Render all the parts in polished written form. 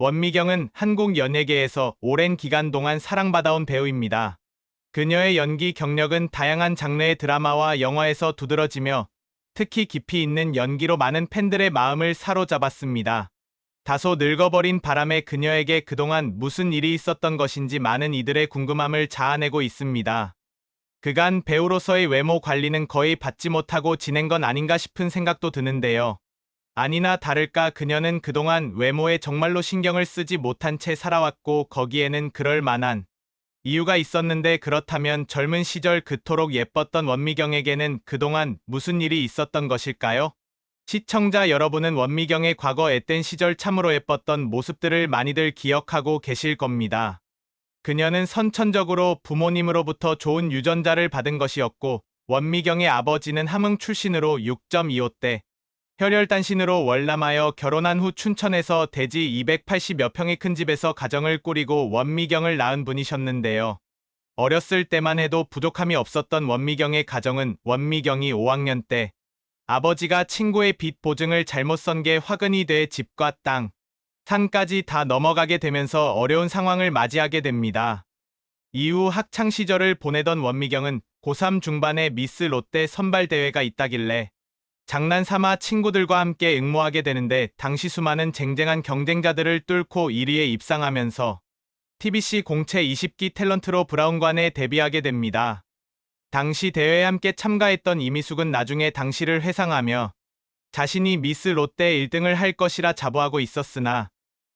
원미경은 한국 연예계에서 오랜 기간 동안 사랑받아온 배우입니다. 그녀의 연기 경력은 다양한 장르의 드라마와 영화에서 두드러지며 특히 깊이 있는 연기로 많은 팬들의 마음을 사로잡았습니다. 다소 늙어버린 바람에 그녀에게 그동안 무슨 일이 있었던 것인지 많은 이들의 궁금함을 자아내고 있습니다. 그간 배우로서의 외모 관리는 거의 받지 못하고 지낸 건 아닌가 싶은 생각도 드는데요. 아니나 다를까 그녀는 그동안 외모에 정말로 신경을 쓰지 못한 채 살아왔고 거기에는 그럴 만한 이유가 있었는데 그렇다면 젊은 시절 그토록 예뻤던 원미경에게는 그동안 무슨 일이 있었던 것일까요? 시청자 여러분은 원미경의 과거 앳된 시절 참으로 예뻤던 모습들을 많이들 기억하고 계실 겁니다. 그녀는 선천적으로 부모님으로부터 좋은 유전자를 받은 것이었고 원미경의 아버지는 함흥 출신으로 6.25대 혈혈단신으로 월남하여 결혼한 후 춘천에서 대지 280여 평의 큰 집에서 가정을 꾸리고 원미경을 낳은 분이셨는데요. 어렸을 때만 해도 부족함이 없었던 원미경의 가정은 원미경이 5학년 때 아버지가 친구의 빚 보증을 잘못 쓴 게 화근이 돼 집과 땅, 산까지 다 넘어가게 되면서 어려운 상황을 맞이하게 됩니다. 이후 학창 시절을 보내던 원미경은 고3 중반에 미스 롯데 선발대회가 있다길래 장난삼아 친구들과 함께 응모하게 되는데 당시 수많은 쟁쟁한 경쟁자들을 뚫고 1위에 입상하면서 TBC 공채 20기 탤런트로 브라운관에 데뷔하게 됩니다. 당시 대회에 함께 참가했던 이미숙은 나중에 당시를 회상하며 자신이 미스 롯데 1등을 할 것이라 자부하고 있었으나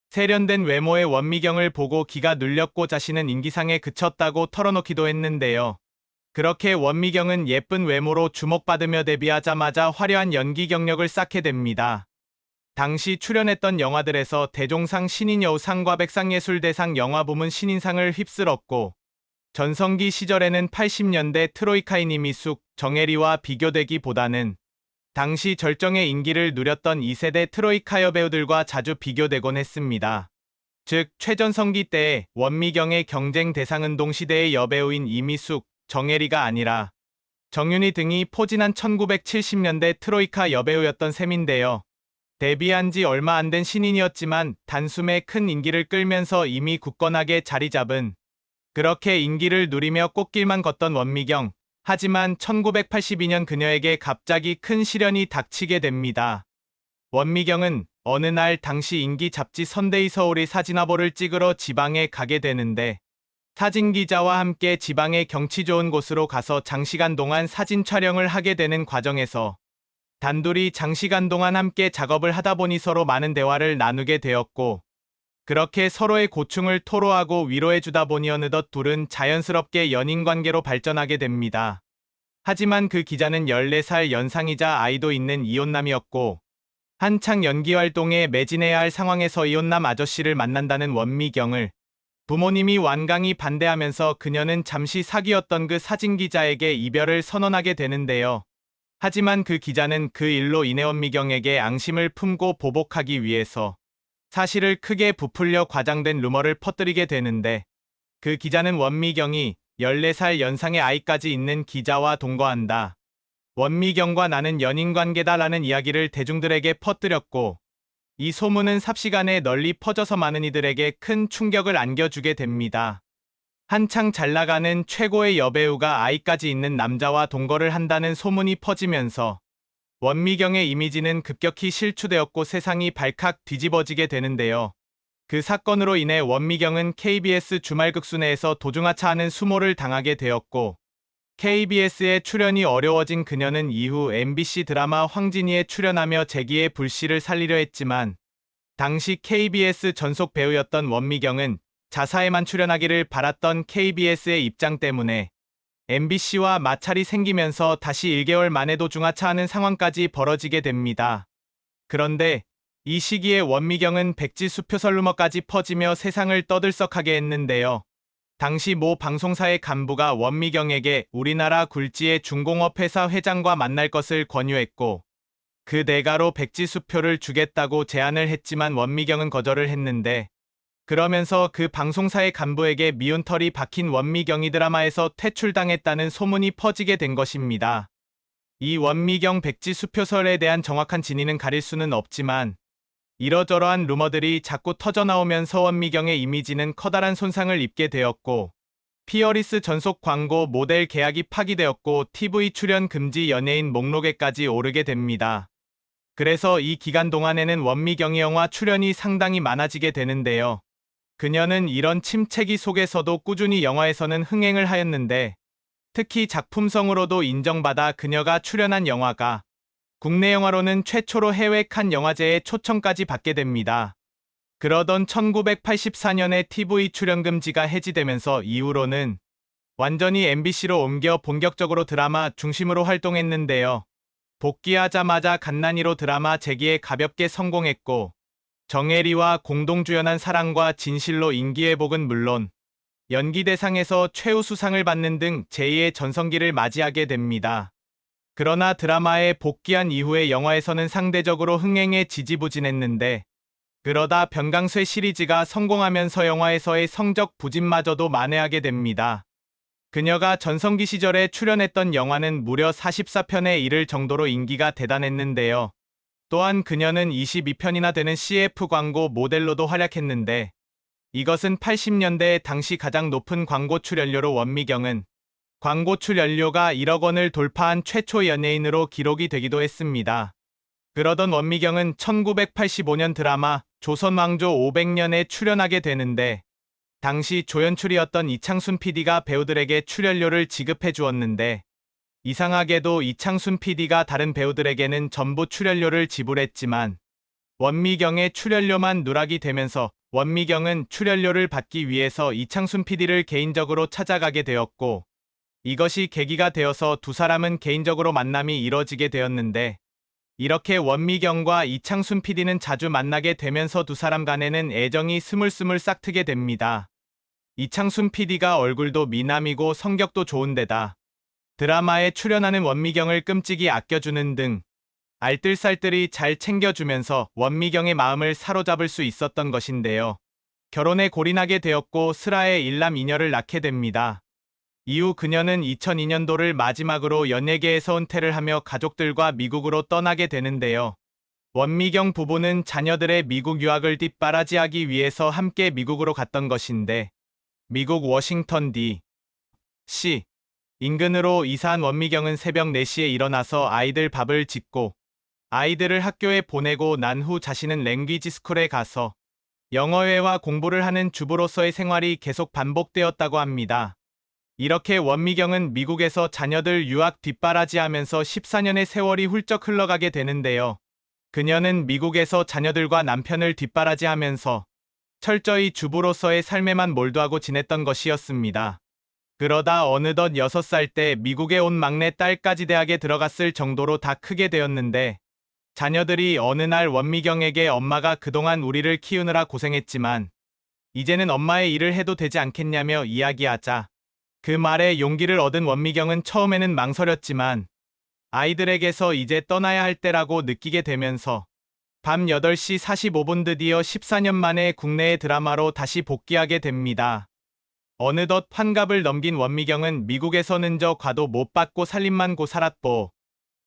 세련된 외모의 원미경을 보고 기가 눌렸고 자신은 인기상에 그쳤다고 털어놓기도 했는데요. 그렇게 원미경은 예쁜 외모로 주목받으며 데뷔하자마자 화려한 연기 경력을 쌓게 됩니다. 당시 출연했던 영화들에서 대종상 신인여우 상과 백상예술대상 영화부문 신인상을 휩쓸었고 전성기 시절에는 80년대 트로이카인 이미숙, 정혜리와 비교되기보다는 당시 절정의 인기를 누렸던 2세대 트로이카 여배우들과 자주 비교되곤 했습니다. 즉 최전성기 때의 원미경의 경쟁 대상은 동시대의 여배우인 이미숙, 정혜리가 아니라 정윤희 등이 포진한 1970년대 트로이카 여배우였던 셈인데요. 데뷔한 지 얼마 안 된 신인이었지만 단숨에 큰 인기를 끌면서 이미 굳건하게 자리 잡은 그렇게 인기를 누리며 꽃길만 걷던 원미경. 하지만 1982년 그녀에게 갑자기 큰 시련이 닥치게 됩니다. 원미경은 어느 날 당시 인기 잡지 선데이 서울이 사진화보를 찍으러 지방에 가게 되는데 사진기자와 함께 지방의 경치 좋은 곳으로 가서 장시간 동안 사진 촬영을 하게 되는 과정에서 단둘이 장시간 동안 함께 작업을 하다 보니 서로 많은 대화를 나누게 되었고 그렇게 서로의 고충을 토로하고 위로해주다 보니 어느덧 둘은 자연스럽게 연인관계로 발전하게 됩니다. 하지만 그 기자는 14살 연상이자 아이도 있는 이혼남이었고 한창 연기활동에 매진해야 할 상황에서 이혼남 아저씨를 만난다는 원미경을 부모님이 완강히 반대하면서 그녀는 잠시 사귀었던 그 사진기자에게 이별을 선언하게 되는데요. 하지만 그 기자는 그 일로 인해 원미경에게 앙심을 품고 보복하기 위해서 사실을 크게 부풀려 과장된 루머를 퍼뜨리게 되는데 그 기자는 원미경이 14살 연상의 아이까지 있는 기자와 동거한다. 원미경과 나는 연인관계다라는 이야기를 대중들에게 퍼뜨렸고 이 소문은 삽시간에 널리 퍼져서 많은 이들에게 큰 충격을 안겨주게 됩니다. 한창 잘나가는 최고의 여배우가 아이까지 있는 남자와 동거를 한다는 소문이 퍼지면서 원미경의 이미지는 급격히 실추되었고 세상이 발칵 뒤집어지게 되는데요. 그 사건으로 인해 원미경은 KBS 주말극수 내에서 도중하차하는 수모를 당하게 되었고 KBS에 출연이 어려워진 그녀는 이후 MBC 드라마 황진이에 출연하며 재기의 불씨를 살리려 했지만 당시 KBS 전속 배우였던 원미경은 자사에만 출연하기를 바랐던 KBS의 입장 때문에 MBC와 마찰이 생기면서 다시 1개월 만에 도중하차하는 상황까지 벌어지게 됩니다. 그런데 이 시기에 원미경은 백지수표설 루머까지 퍼지며 세상을 떠들썩하게 했는데요. 당시 모 방송사의 간부가 원미경에게 우리나라 굴지의 중공업 회사 회장과 만날 것을 권유했고 그 대가로 백지수표를 주겠다고 제안을 했지만 원미경은 거절을 했는데 그러면서 그 방송사의 간부에게 미운 털이 박힌 원미경이 드라마에서 퇴출당했다는 소문이 퍼지게 된 것입니다. 이 원미경 백지수표설에 대한 정확한 진위는 가릴 수는 없지만 이러저러한 루머들이 자꾸 터져나오면서 원미경의 이미지는 커다란 손상을 입게 되었고 피어리스 전속 광고 모델 계약이 파기되었고 TV 출연 금지 연예인 목록에까지 오르게 됩니다. 그래서 이 기간 동안에는 원미경의 영화 출연이 상당히 많아지게 되는데요. 그녀는 이런 침체기 속에서도 꾸준히 영화에서는 흥행을 하였는데 특히 작품성으로도 인정받아 그녀가 출연한 영화가 국내 영화로는 최초로 해외 칸 영화제에 초청까지 받게 됩니다. 그러던 1984년에 TV 출연 금지가 해지되면서 이후로는 완전히 MBC로 옮겨 본격적으로 드라마 중심으로 활동했는데요. 복귀하자마자 갓난이로 드라마 재기에 가볍게 성공했고 정혜리와 공동 주연한 사랑과 진실로 인기회복은 물론 연기대상에서 최우수상을 받는 등 제2의 전성기를 맞이하게 됩니다. 그러나 드라마에 복귀한 이후에 영화에서는 상대적으로 흥행에 지지부진했는데 그러다 변강쇠 시리즈가 성공하면서 영화에서의 성적 부진마저도 만회하게 됩니다. 그녀가 전성기 시절에 출연했던 영화는 무려 44편에 이를 정도로 인기가 대단했는데요. 또한 그녀는 22편이나 되는 CF 광고 모델로도 활약했는데 이것은 80년대 당시 가장 높은 광고 출연료로 원미경은 광고 출연료가 1억 원을 돌파한 최초 연예인으로 기록이 되기도 했습니다. 그러던 원미경은 1985년 드라마 조선왕조 500년에 출연하게 되는데 당시 조연출이었던 이창순 PD가 배우들에게 출연료를 지급해 주었는데 이상하게도 이창순 PD가 다른 배우들에게는 전부 출연료를 지불했지만 원미경의 출연료만 누락이 되면서 원미경은 출연료를 받기 위해서 이창순 PD를 개인적으로 찾아가게 되었고 이것이 계기가 되어서 두 사람은 개인적으로 만남이 이뤄지게 되었는데 이렇게 원미경과 이창순 PD는 자주 만나게 되면서 두 사람 간에는 애정이 스물스물 싹트게 됩니다. 이창순 PD가 얼굴도 미남이고 성격도 좋은데다 드라마에 출연하는 원미경을 끔찍이 아껴주는 등 알뜰살뜰히 잘 챙겨주면서 원미경의 마음을 사로잡을 수 있었던 것인데요. 결혼에 골인하게 되었고 슬아의 일남 이녀를 낳게 됩니다. 이후 그녀는 2002년도를 마지막으로 연예계에서 은퇴를 하며 가족들과 미국으로 떠나게 되는데요. 원미경 부부는 자녀들의 미국 유학을 뒷바라지하기 위해서 함께 미국으로 갔던 것인데 미국 워싱턴 D.C. 인근으로 이사한 원미경은 새벽 4시에 일어나서 아이들 밥을 짓고 아이들을 학교에 보내고 난 후 자신은 랭귀지 스쿨에 가서 영어회화 공부를 하는 주부로서의 생활이 계속 반복되었다고 합니다. 이렇게 원미경은 미국에서 자녀들 유학 뒷바라지하면서 14년의 세월이 훌쩍 흘러가게 되는데요. 그녀는 미국에서 자녀들과 남편을 뒷바라지하면서 철저히 주부로서의 삶에만 몰두하고 지냈던 것이었습니다. 그러다 어느덧 6살 때 미국에 온 막내 딸까지 대학에 들어갔을 정도로 다 크게 되었는데 자녀들이 어느 날 원미경에게 엄마가 그동안 우리를 키우느라 고생했지만 이제는 엄마의 일을 해도 되지 않겠냐며 이야기하자 그 말에 용기를 얻은 원미경은 처음에는 망설였지만 아이들에게서 이제 떠나야 할 때라고 느끼게 되면서 밤 8시 45분 드디어 14년 만에 국내의 드라마로 다시 복귀하게 됩니다. 어느덧 환갑을 넘긴 원미경은 미국에서는 저 과도 못 받고 살림만 고 살았고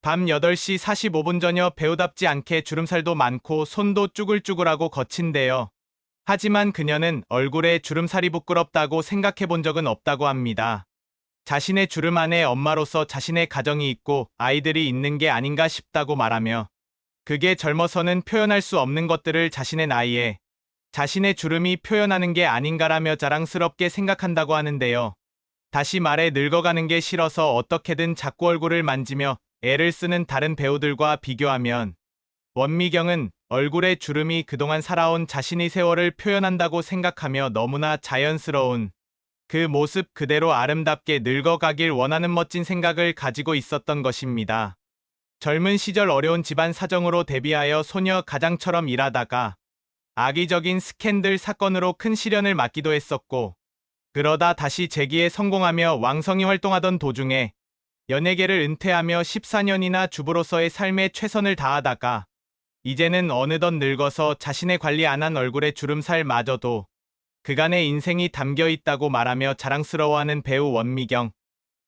밤 8시 45분 전혀 배우답지 않게 주름살도 많고 손도 쭈글쭈글하고 거친데요. 하지만 그녀는 얼굴에 주름살이 부끄럽다고 생각해 본 적은 없다고 합니다. 자신의 주름 안에 엄마로서 자신의 가정이 있고 아이들이 있는 게 아닌가 싶다고 말하며 그게 젊어서는 표현할 수 없는 것들을 자신의 나이에 자신의 주름이 표현하는 게 아닌가라며 자랑스럽게 생각한다고 하는데요. 다시 말해 늙어가는 게 싫어서 어떻게든 자꾸 얼굴을 만지며 애를 쓰는 다른 배우들과 비교하면 원미경은 얼굴의 주름이 그동안 살아온 자신의 세월을 표현한다고 생각하며 너무나 자연스러운 그 모습 그대로 아름답게 늙어가길 원하는 멋진 생각을 가지고 있었던 것입니다. 젊은 시절 어려운 집안 사정으로 데뷔하여 소녀 가장처럼 일하다가 악의적인 스캔들 사건으로 큰 시련을 맞기도 했었고 그러다 다시 재기에 성공하며 왕성히 활동하던 도중에 연예계를 은퇴하며 14년이나 주부로서의 삶에 최선을 다하다가 이제는 어느덧 늙어서 자신의 관리 안 한 얼굴의 주름살마저도 그간의 인생이 담겨 있다고 말하며 자랑스러워하는 배우 원미경.